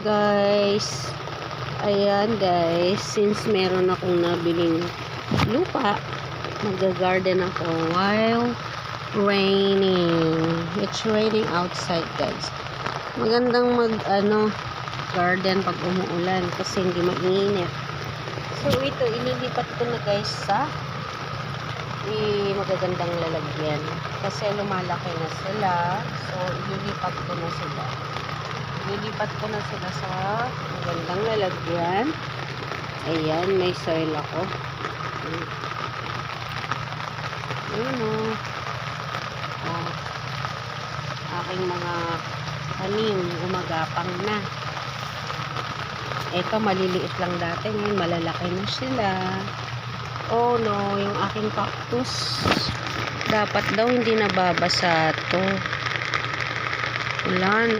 Guys, ayan guys, since meron akong nabiling lupa, mag-garden ako while raining. It's raining outside guys. Magandang garden pag umuulan kasi hindi mainit. So ito, inilipat ko na guys sa magagandang lalagyan kasi lumalaki na sila. So ililipat ko na sila. Nilipat ko na sila sa magandang lalagyan. Ayan, may soil ako. Ayan o. Aking mga tanim, gumagapang na. Ito, maliliit lang dati. Ngayon, malalaki na sila. Oh no, yung aking cactus. Dapat daw hindi nababasa to. Ulan.